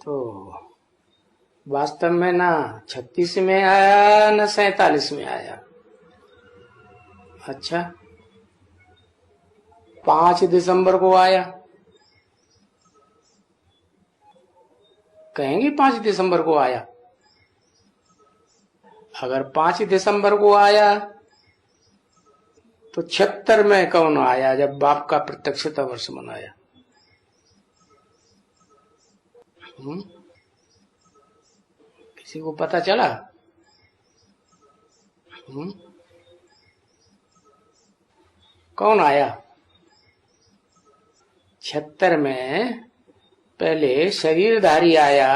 तो वास्तव में ना 36 में आया न 47 में आया। अच्छा, 5 दिसंबर को आया, कहेंगे 5 दिसंबर को आया। अगर 5 दिसंबर को आया तो 76 में कौन आया जब बाप का प्रत्यक्षता वर्ष मनाया? किसी को पता चला? कौन आया 76 में? पहले शरीरधारी आया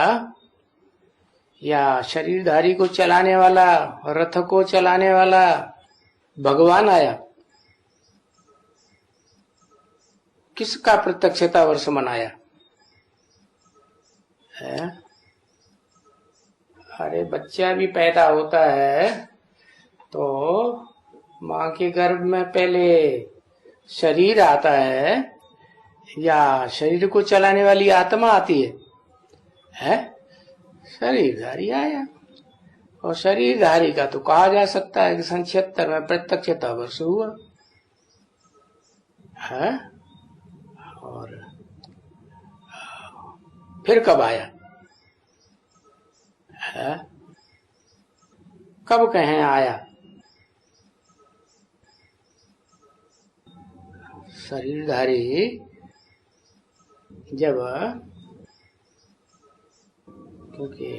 या शरीरधारी को चलाने वाला, रथ को चलाने वाला भगवान आया? किसका प्रत्यक्षता वर्ष मनाया है? अरे बच्चा भी पैदा होता है तो माँ के गर्भ में पहले शरीर आता है या शरीर को चलाने वाली आत्मा आती है? शरीरधारी आया। और शरीरधारी का तो कहा जा सकता है कि 76 में प्रत्यक्षता वर्ष हुआ है। और फिर कब आया है? कब कहें आया? शरीरधारी जब, क्योंकि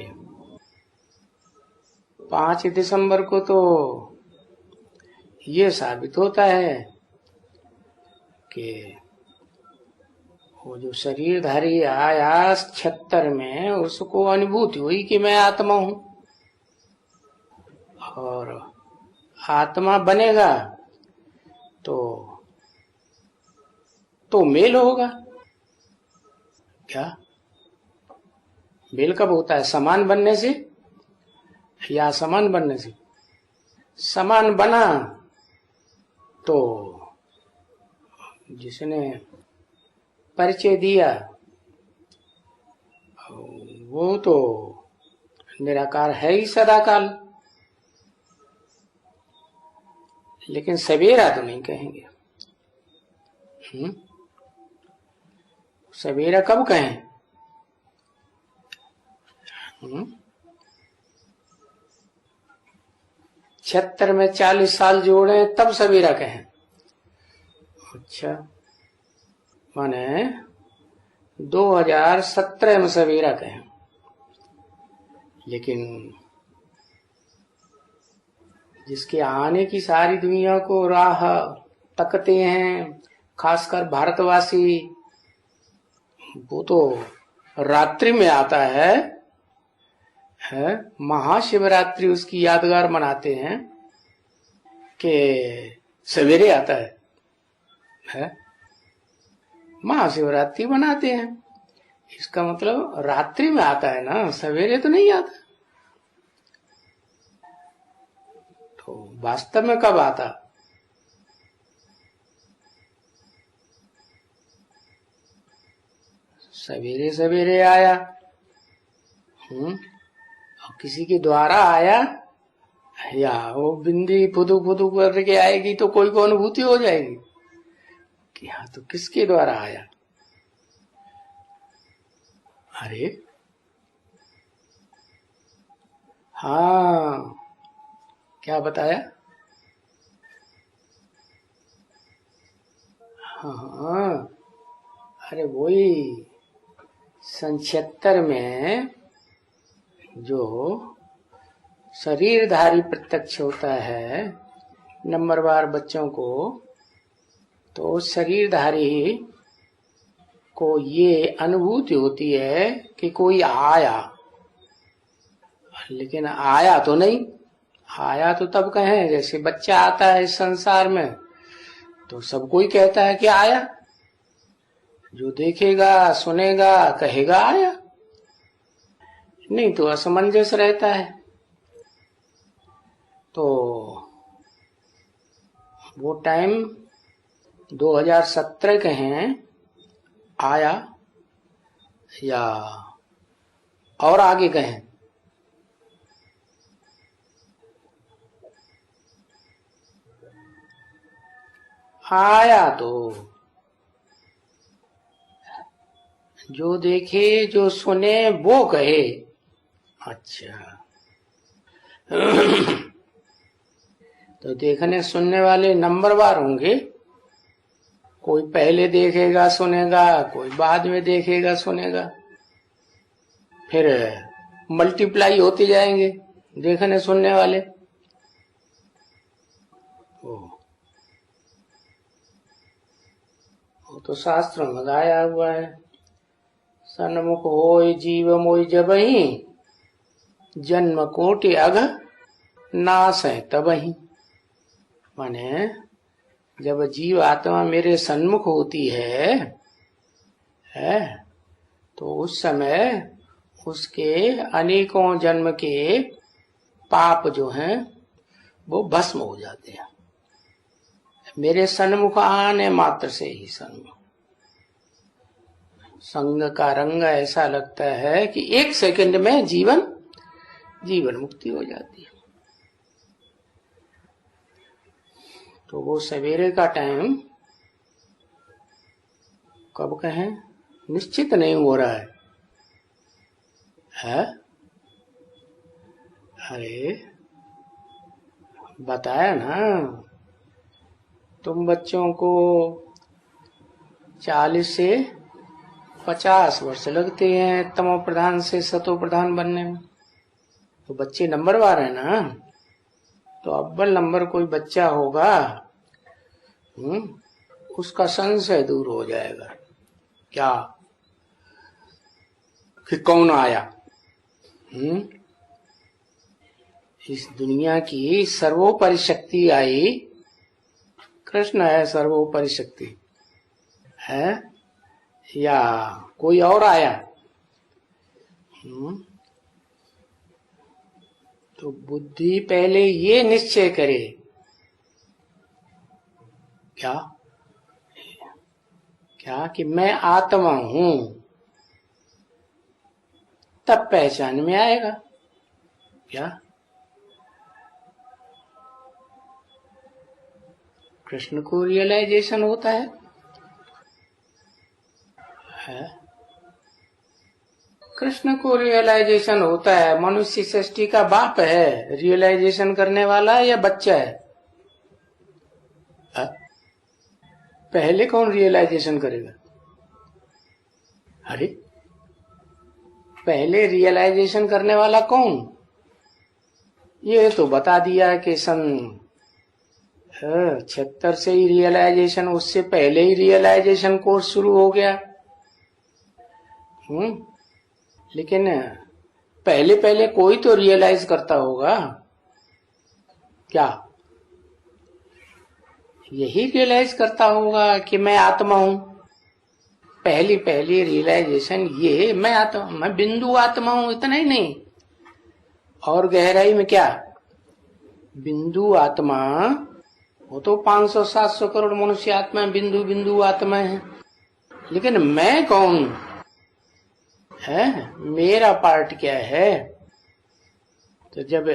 5 दिसंबर को तो ये साबित होता है कि वो जो शरीरधारी आया 76 में, उसको अनुभूति हुई कि मैं आत्मा हूं। और आत्मा बनेगा तो मेल होगा। क्या मेल कब होता है? समान बनने से या असमान बनने से? समान बना तो जिसने परिचय दिया वो तो निराकार है ही सदाकाल, लेकिन सवेरा तो नहीं कहेंगे। सवेरा कब कहें? 76 में 40 साल जोड़े तब सवेरा कहें। अच्छा, माने 2017 में सवेरा कहें। लेकिन जिसके आने की सारी दुनिया को राह तकते हैं, खासकर भारतवासी, वो तो रात्रि में आता है। महाशिवरात्रि उसकी यादगार मनाते हैं कि सवेरे आता है? महाशिवरात्रि मनाते हैं, इसका मतलब रात्रि में आता है ना, सवेरे तो नहीं आता। तो वास्तव में कब आता? सवेरे सवेरे आया। और किसी के द्वारा आया या वो बिंदी फुदू फुदू करके आएगी तो कोई को अनुभूति हो जाएगी कि हाँ, तो किसके द्वारा आया? अरे हाँ, क्या बताया? हाँ, अरे वही 76 में जो शरीरधारी प्रत्यक्ष होता है नंबरवार बच्चों को, तो शरीरधारी को ये अनुभूति होती है कि कोई आया, लेकिन आया तो नहीं। आया तो तब कहें जैसे बच्चा आता है इस संसार में तो सब कोई कहता है कि आया। जो देखेगा सुनेगा कहेगा आया, नहीं तो असमंजस रहता है। तो वो टाइम 2017 कहें आया या और आगे कहें, आया तो जो देखे जो सुने वो कहे। अच्छा तो देखने सुनने वाले नंबरवार होंगे, कोई पहले देखेगा सुनेगा, कोई बाद में देखेगा सुनेगा, फिर मल्टीप्लाई होते जाएंगे देखने सुनने वाले। वो तो शास्त्रों में गाया हुआ है, सन्मुख होय जीव मोय जबहि, जन्म कोटि अघ नाश है तबहि। माने जब जीव आत्मा मेरे सन्मुख होती है तो उस समय उसके अनेकों जन्म के पाप जो हैं वो भस्म हो जाते हैं, मेरे सन्मुख आने मात्र से ही। सन्मुख संग का रंग ऐसा लगता है कि एक सेकंड में जीवन मुक्ति हो जाती है। तो वो सवेरे का टाइम कब कहें निश्चित नहीं हो रहा है? अरे बताया ना, तुम बच्चों को 40 से 50 वर्ष लगते हैं तमो प्रधान से सतो प्रधान बनने में। तो बच्चे नंबरवार है ना, तो अव्वल नंबर कोई बच्चा होगा, उसका संशय दूर हो जाएगा क्या कि कौन आया। इस दुनिया की सर्वोपरि शक्ति आई, कृष्ण है सर्वोपरि शक्ति है या कोई और आया? तो बुद्धि पहले ये निश्चय करे क्या कि मैं आत्मा हूं, तब पहचान में आएगा। क्या कृष्ण को रियलाइजेशन होता है? कृष्ण को रियलाइजेशन होता है। मनुष्य सृष्टि का बाप है, रियलाइजेशन करने वाला या बच्चा है? पहले कौन रियलाइजेशन करेगा? अरे पहले रियलाइजेशन करने वाला कौन? ये तो बता दिया कि सन 76 से ही रियलाइजेशन, उससे पहले ही रियलाइजेशन कोर्स शुरू हो गया। लेकिन पहले कोई तो रियलाइज करता होगा क्या? यही रियलाइज करता होगा कि मैं आत्मा हूं। पहली रियलाइजेशन ये मैं बिंदु आत्मा हूं, इतना ही नहीं, और गहराई में क्या बिंदु आत्मा, वो तो 500-700 करोड़ मनुष्य आत्मा बिंदु आत्मा है। लेकिन मैं कौन है, मेरा पार्ट क्या है? तो जब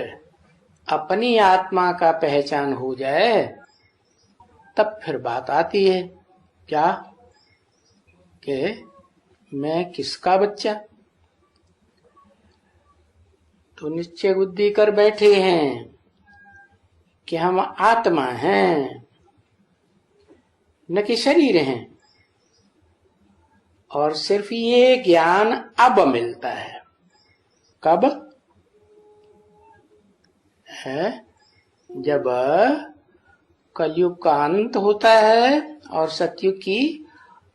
अपनी आत्मा का पहचान हो जाए तब फिर बात आती है क्या कि मैं किसका बच्चा। तो निश्चय बुद्धि कर बैठे हैं कि हम आत्मा हैं, न कि शरीर हैं। और सिर्फ ये ज्ञान अब मिलता है। कब है? जब कलयुग का अंत होता है और सतयुग की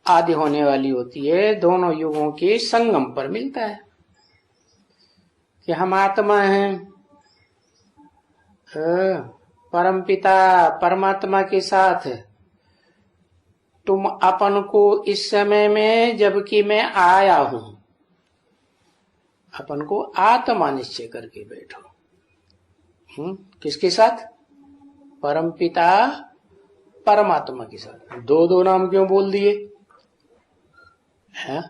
आदि होने वाली होती है, दोनों युगों के संगम पर मिलता है कि हम आत्मा हैं। परमपिता परमात्मा के साथ तुम अपन को इस समय में, जबकि मैं आया हूं, अपन को आत्मा निश्चय करके बैठो। किसके साथ? परमपिता परमात्मा के साथ। दो नाम क्यों बोल दिए? है